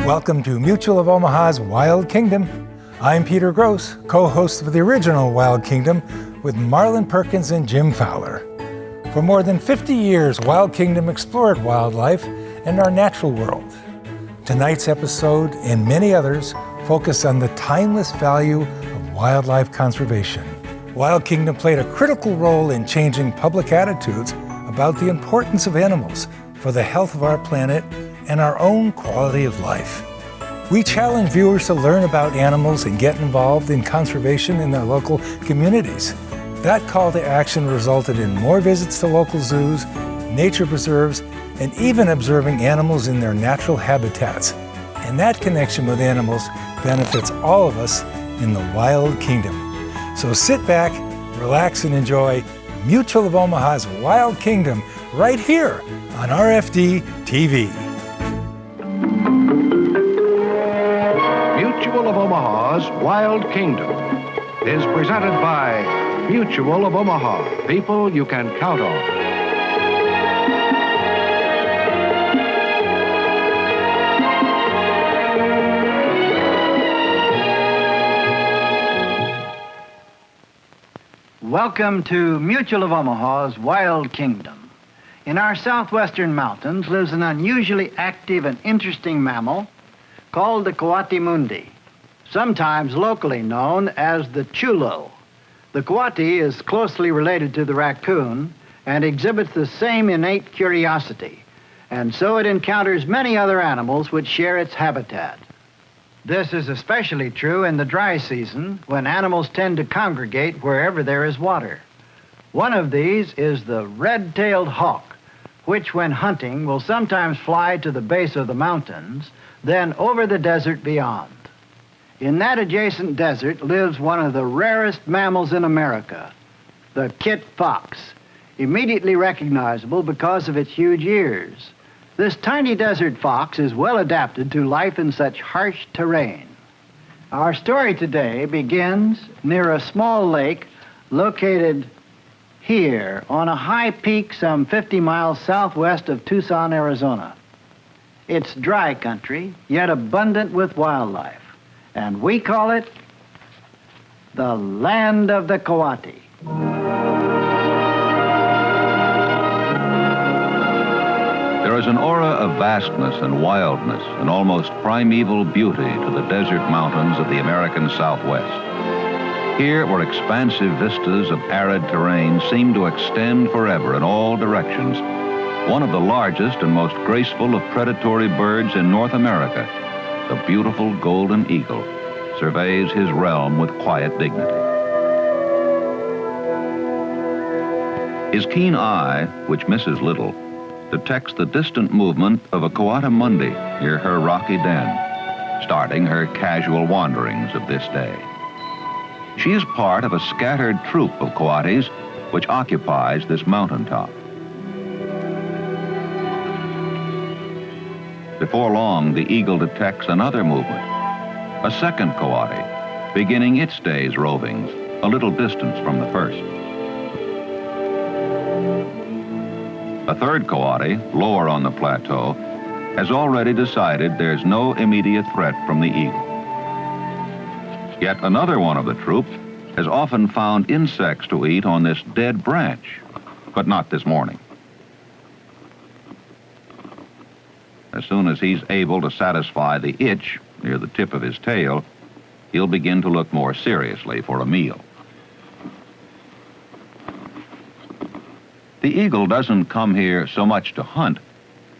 Welcome to Mutual of Omaha's Wild Kingdom. I'm Peter Gross, co-host of the original Wild Kingdom with Marlon Perkins and Jim Fowler. For more than 50 years, Wild Kingdom explored wildlife and our natural world. Tonight's episode and many others focus on the timeless value of wildlife conservation. Wild Kingdom played a critical role in changing public attitudes about the importance of animals for the health of our planet and our own quality of life. We challenge viewers to learn about animals and get involved in conservation in their local communities. That call to action resulted in more visits to local zoos, nature preserves, and even observing animals in their natural habitats. And that connection with animals benefits all of us in the Wild Kingdom. So sit back, relax, and enjoy Mutual of Omaha's Wild Kingdom right here on RFD-TV. Mutual of Omaha's Wild Kingdom is presented by Mutual of Omaha, people you can count on. Welcome to Mutual of Omaha's Wild Kingdom. In our southwestern mountains lives an unusually active and interesting mammal called the coatimundi, sometimes locally known as the chulo. The coati is closely related to the raccoon and exhibits the same innate curiosity, and so it encounters many other animals which share its habitat. This is especially true in the dry season, when animals tend to congregate wherever there is water. One of these is the red-tailed hawk, which when hunting will sometimes fly to the base of the mountains, then over the desert beyond. In that adjacent desert lives one of the rarest mammals in America, the kit fox, immediately recognizable because of its huge ears. This tiny desert fox is well adapted to life in such harsh terrain. Our story today begins near a small lake located here on a high peak some 50 miles southwest of Tucson, Arizona. It's dry country, yet abundant with wildlife, and we call it the land of the coati. There is an aura of vastness and wildness and almost primeval beauty to the desert mountains of the American Southwest. Here, where expansive vistas of arid terrain seem to extend forever in all directions, one of the largest and most graceful of predatory birds in North America, the beautiful golden eagle, surveys his realm with quiet dignity. His keen eye, which misses little, detects the distant movement of a coatimundi near her rocky den, starting her casual wanderings of this day. She is part of a scattered troop of coatis which occupies this mountaintop. Before long, the eagle detects another movement, a second coati, beginning its day's rovings a little distance from the first. A third coati, lower on the plateau, has already decided there's no immediate threat from the eagle. Yet another one of the troop has often found insects to eat on this dead branch, but not this morning. As soon as he's able to satisfy the itch near the tip of his tail, he'll begin to look more seriously for a meal. The eagle doesn't come here so much to hunt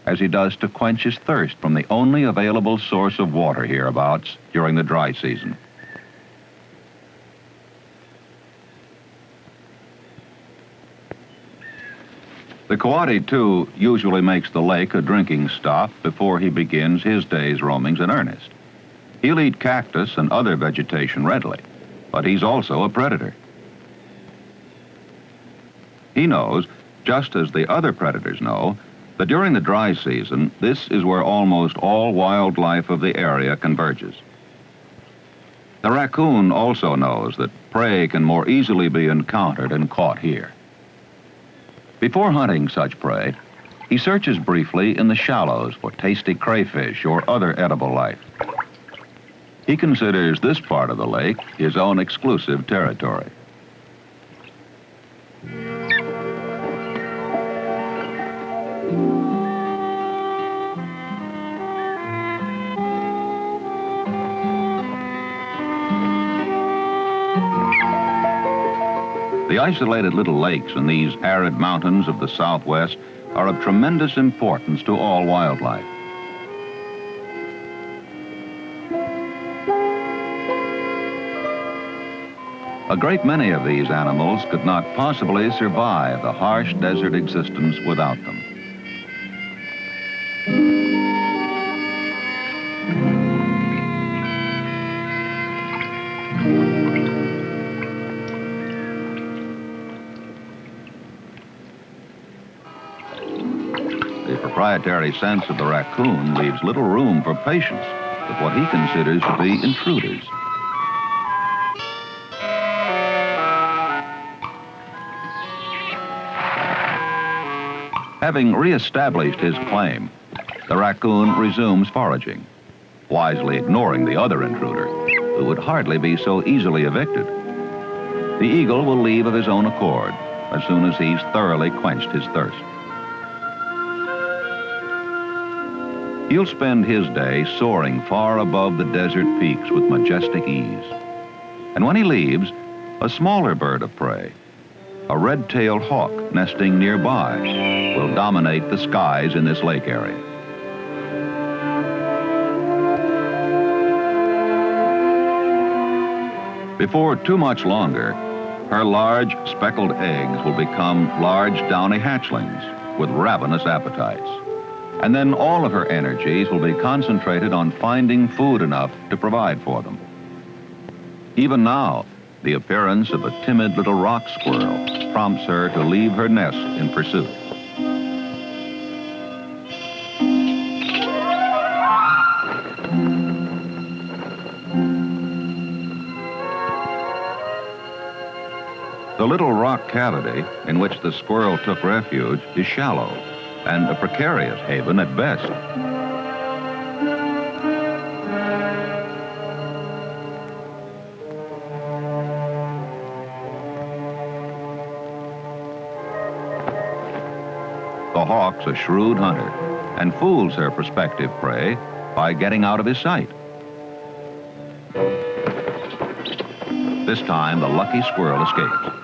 as he does to quench his thirst from the only available source of water hereabouts during the dry season. The coati, too, usually makes the lake a drinking stop before he begins his day's roamings in earnest. He'll eat cactus and other vegetation readily, but he's also a predator. He knows, just as the other predators know, that during the dry season, this is where almost all wildlife of the area converges. The raccoon also knows that prey can more easily be encountered and caught here. Before hunting such prey, He searches briefly in the shallows for tasty crayfish or other edible life. He considers this part of the lake his own exclusive territory. The isolated little lakes in these arid mountains of the Southwest are of tremendous importance to all wildlife. A great many of these animals could not possibly survive the harsh desert existence without them. The proprietary sense of the raccoon leaves little room for patience with what he considers to be intruders. Having reestablished his claim, the raccoon resumes foraging, wisely ignoring the other intruder, who would hardly be so easily evicted. The eagle will leave of his own accord as soon as he's thoroughly quenched his thirst. He'll spend his day soaring far above the desert peaks with majestic ease. And when he leaves, a smaller bird of prey, a red-tailed hawk nesting nearby, will dominate the skies in this lake area. Before too much longer, her large speckled eggs will become large downy hatchlings with ravenous appetites. And then all of her energies will be concentrated on finding food enough to provide for them. Even now, the appearance of a timid little rock squirrel prompts her to leave her nest in pursuit. The little rock cavity in which the squirrel took refuge is shallow and a precarious haven at best. The hawk's a shrewd hunter and fools her prospective prey by getting out of his sight. This time, the lucky squirrel escapes.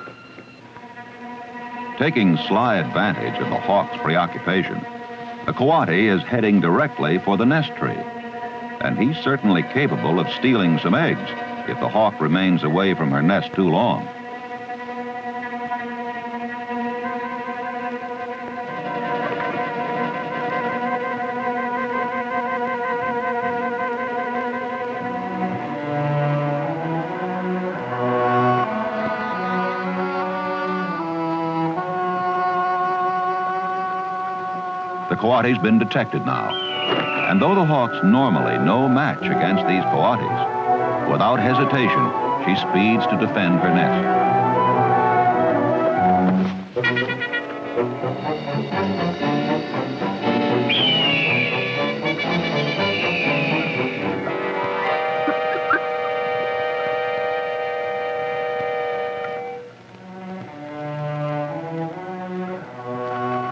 Taking sly advantage of the hawk's preoccupation, the coati is heading directly for the nest tree, and he's certainly capable of stealing some eggs if the hawk remains away from her nest too long. The coati's been detected now, and though the hawk's normally no match against these coatis, without hesitation, she speeds to defend her nest.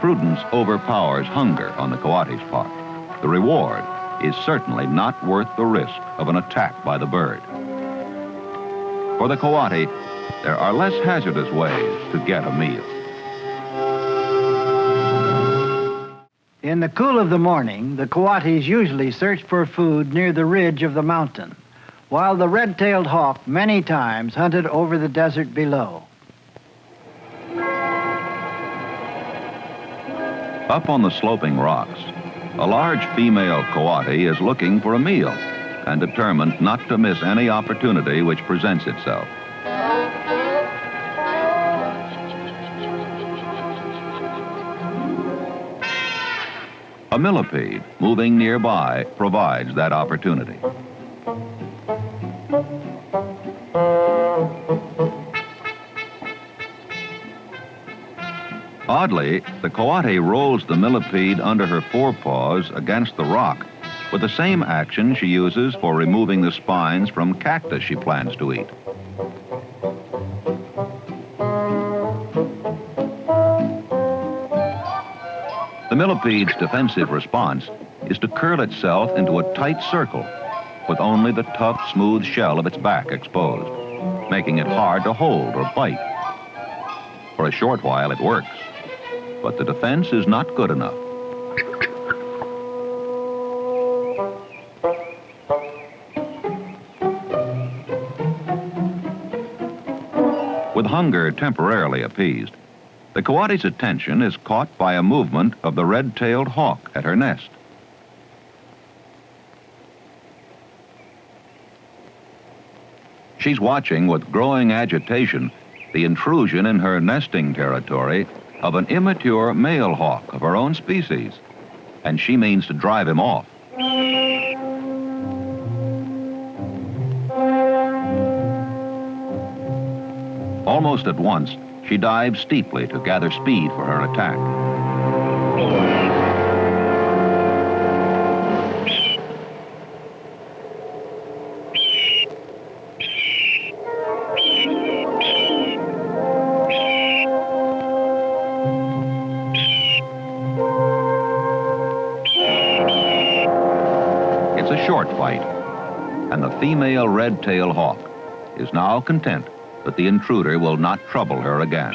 Prudence overpowers hunger on the coati's part. The reward is certainly not worth the risk of an attack by the bird. For the coati, there are less hazardous ways to get a meal. In the cool of the morning, the coatis usually search for food near the ridge of the mountain, while the red-tailed hawk many times hunted over the desert below. Up on the sloping rocks, a large female coati is looking for a meal and determined not to miss any opportunity which presents itself. A millipede moving nearby provides that opportunity. Oddly, the coati rolls the millipede under her forepaws against the rock with the same action she uses for removing the spines from cactus she plans to eat. The millipede's defensive response is to curl itself into a tight circle with only the tough, smooth shell of its back exposed, making it hard to hold or bite. For a short while it works, but the defense is not good enough. With hunger temporarily appeased, the coati's attention is caught by a movement of the red-tailed hawk at her nest. She's watching with growing agitation the intrusion in her nesting territory of an immature male hawk of her own species, and she means to drive him off. Almost at once, she dives steeply to gather speed for her attack. It's a short fight, and the female red-tailed hawk is now content that the intruder will not trouble her again.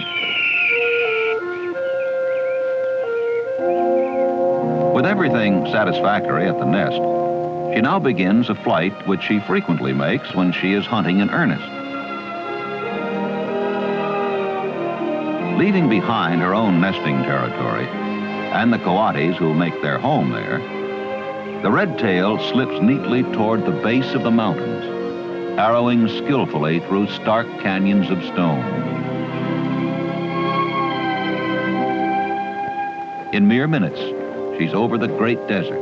With everything satisfactory at the nest, she now begins a flight which she frequently makes when she is hunting in earnest. Leaving behind her own nesting territory and the coatis who make their home there, the red-tail slips neatly toward the base of the mountains, arrowing skillfully through stark canyons of stone. In mere minutes, she's over the great desert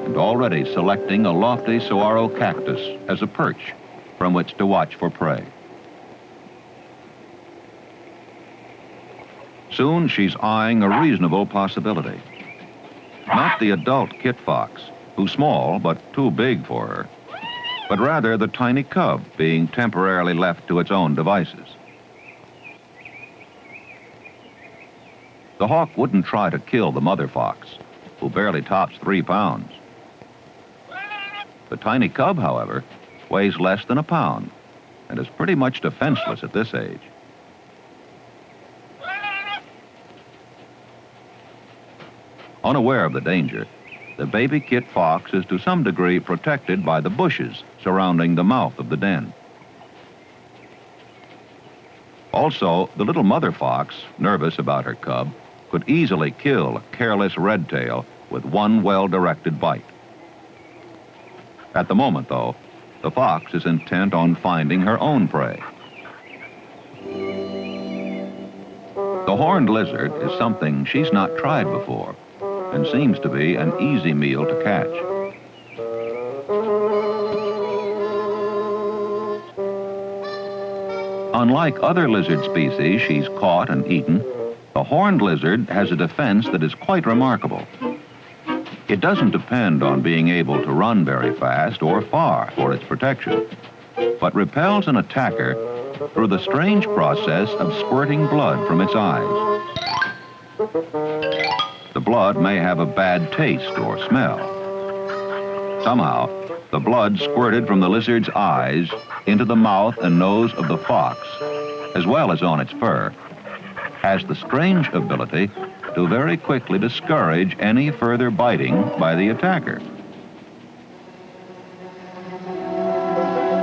and already selecting a lofty saguaro cactus as a perch from which to watch for prey. Soon she's eyeing a reasonable possibility. Not the adult kit fox, who's small but too big for her, but rather the tiny cub being temporarily left to its own devices. The hawk wouldn't try to kill the mother fox, who barely tops 3 pounds. The tiny cub, however, weighs less than a pound and is pretty much defenseless at this age. Unaware of the danger, the baby kit fox is to some degree protected by the bushes surrounding the mouth of the den. Also, the little mother fox, nervous about her cub, could easily kill a careless red-tail with one well-directed bite. At the moment, though, the fox is intent on finding her own prey. The horned lizard is something she's not tried before, and seems to be an easy meal to catch. Unlike other lizard species she's caught and eaten, the horned lizard has a defense that is quite remarkable. It doesn't depend on being able to run very fast or far for its protection, but repels an attacker through the strange process of squirting blood from its eyes. The blood may have a bad taste or smell. Somehow, the blood squirted from the lizard's eyes into the mouth and nose of the fox, as well as on its fur, has the strange ability to very quickly discourage any further biting by the attacker.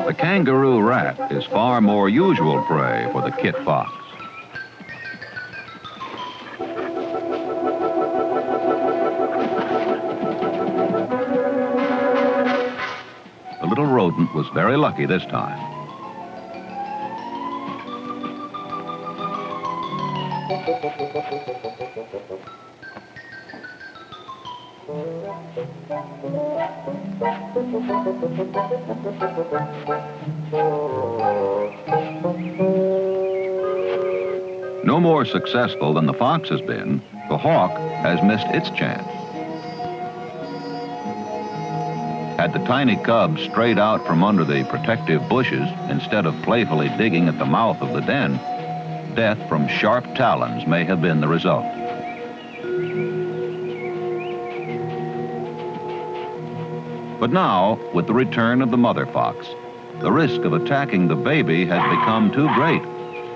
The kangaroo rat is far more usual prey for the kit fox. The little rodent was very lucky this time. No more successful than the fox has been, the hawk has missed its chance. Had the tiny cubs strayed out from under the protective bushes instead of playfully digging at the mouth of the den, death from sharp talons may have been the result. But now, with the return of the mother fox, the risk of attacking the baby has become too great,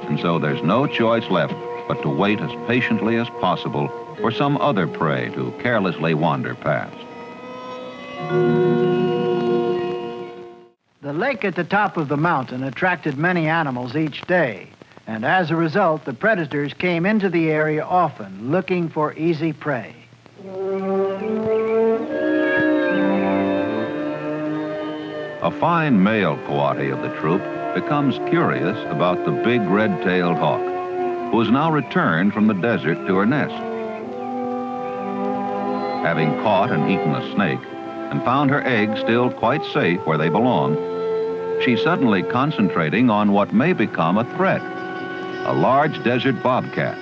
and so there's no choice left but to wait as patiently as possible for some other prey to carelessly wander past. The lake at the top of the mountain attracted many animals each day, and as a result, the predators came into the area often, looking for easy prey. A fine male coati of the troop becomes curious about the big red-tailed hawk, who has now returned from the desert to her nest. Having caught and eaten a snake and found her eggs still quite safe where they belong, she's suddenly concentrating on what may become a threat, a large desert bobcat.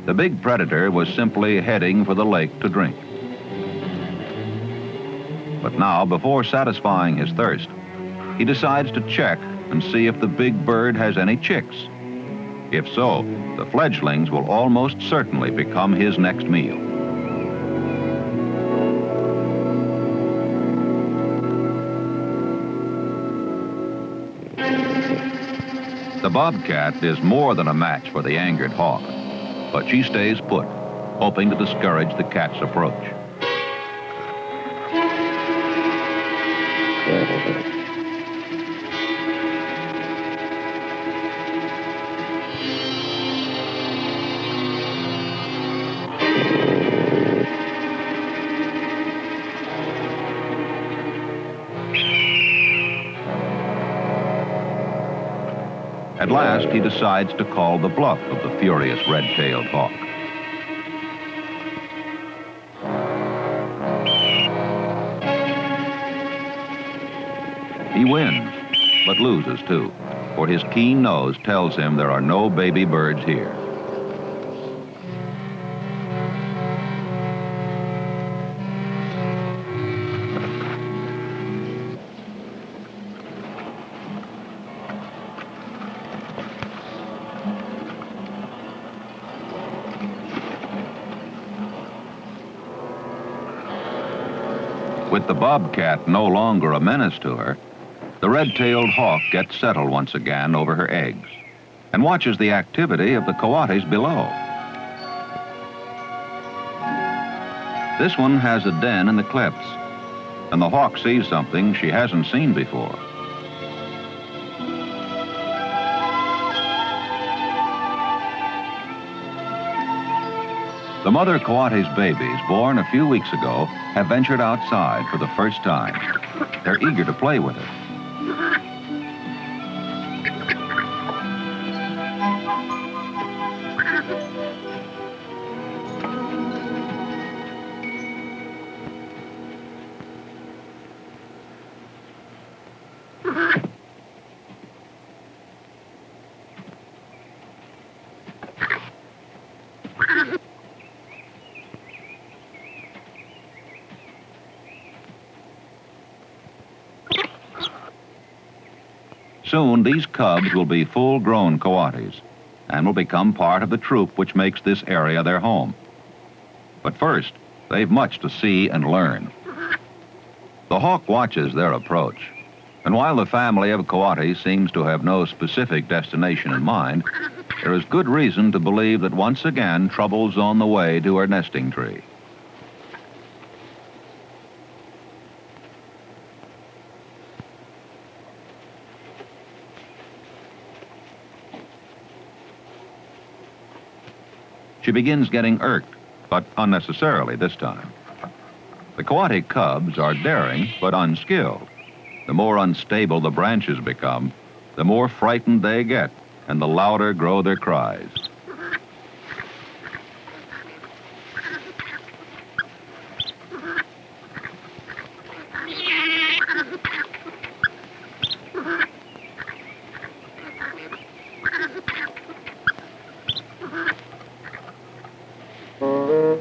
The big predator was simply heading for the lake to drink. But now, before satisfying his thirst, he decides to check and see if the big bird has any chicks. If so, the fledglings will almost certainly become his next meal. The bobcat is more than a match for the angered hawk, but she stays put, hoping to discourage the cat's approach. At last, he decides to call the bluff of the furious red-tailed hawk. He wins, but loses too, for his keen nose tells him there are no baby birds here. With the bobcat no longer a menace to her, the red-tailed hawk gets settled once again over her eggs and watches the activity of the coatis below. This one has a den in the cliffs, and the hawk sees something she hasn't seen before. The mother coati's babies, born a few weeks ago, have ventured outside for the first time. They're eager to play with it. Soon, these cubs will be full-grown coatis and will become part of the troop which makes this area their home. But first, they've much to see and learn. The hawk watches their approach, and while the family of coatis seems to have no specific destination in mind, there is good reason to believe that once again trouble's on the way to her nesting tree. She begins getting irked, but unnecessarily this time. The coati cubs are daring, but unskilled. The more unstable the branches become, the more frightened they get, and the louder grow their cries.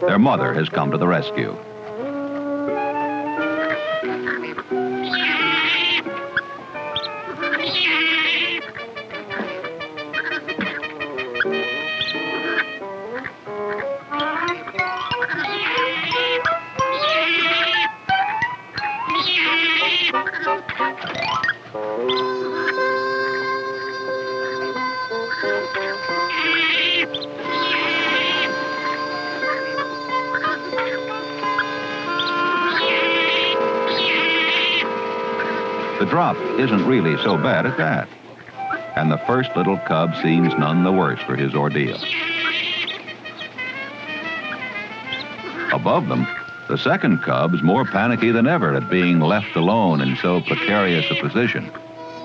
Their mother has come to the rescue. The drop isn't really so bad at that. And the first little cub seems none the worse for his ordeal. Above them, the second cub's more panicky than ever at being left alone in so precarious a position.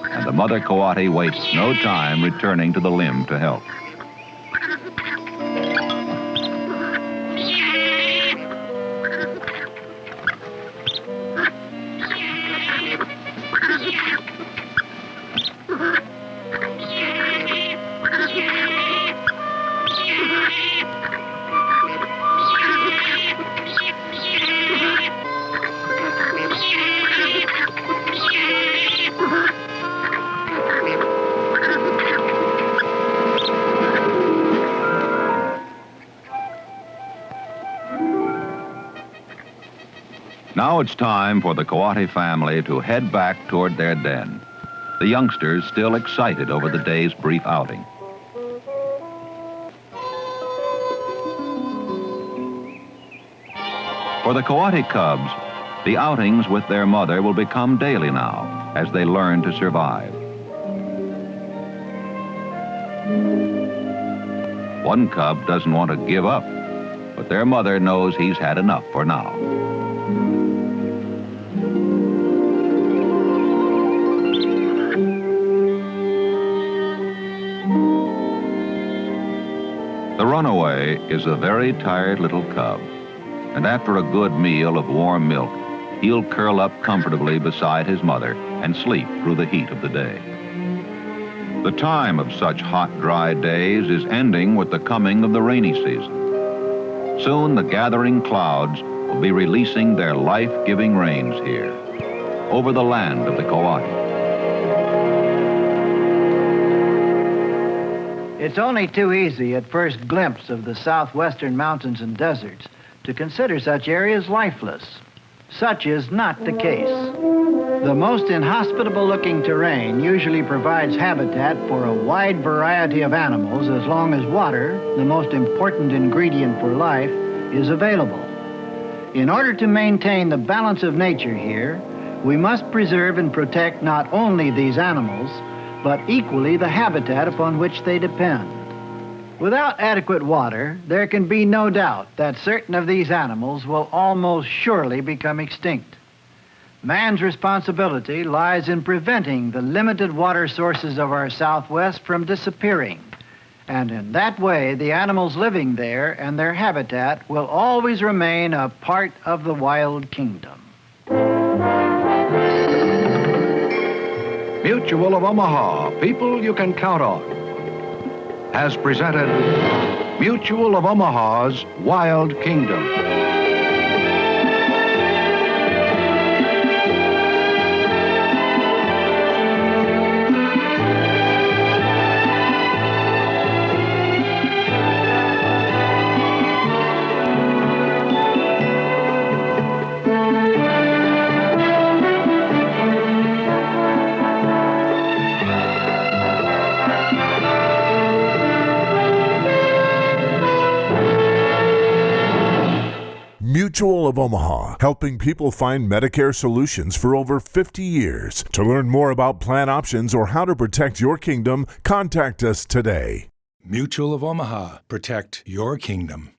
And the mother coati wastes no time returning to the limb to help. Now it's time for the Coati family to head back toward their den. The youngsters still excited over the day's brief outing. For the Coati cubs, the outings with their mother will become daily now as they learn to survive. One cub doesn't want to give up, but their mother knows he's had enough for now. The runaway is a very tired little cub, and after a good meal of warm milk, he'll curl up comfortably beside his mother and sleep through the heat of the day. The time of such hot, dry days is ending with the coming of the rainy season. Soon the gathering clouds will be releasing their life-giving rains here, over the land of the Coati. It's only too easy at first glimpse of the southwestern mountains and deserts to consider such areas lifeless. Such is not the case. The most inhospitable-looking terrain usually provides habitat for a wide variety of animals as long as water, the most important ingredient for life, is available. In order to maintain the balance of nature here, we must preserve and protect not only these animals, but equally the habitat upon which they depend. Without adequate water, there can be no doubt that certain of these animals will almost surely become extinct. Man's responsibility lies in preventing the limited water sources of our Southwest from disappearing. And in that way, the animals living there and their habitat will always remain a part of the wild kingdom. Mutual of Omaha, people you can count on, has presented Mutual of Omaha's Wild Kingdom. Mutual of Omaha, helping people find Medicare solutions for over 50 years. To learn more about plan options or how to protect your kingdom, contact us today. Mutual of Omaha, protect your kingdom.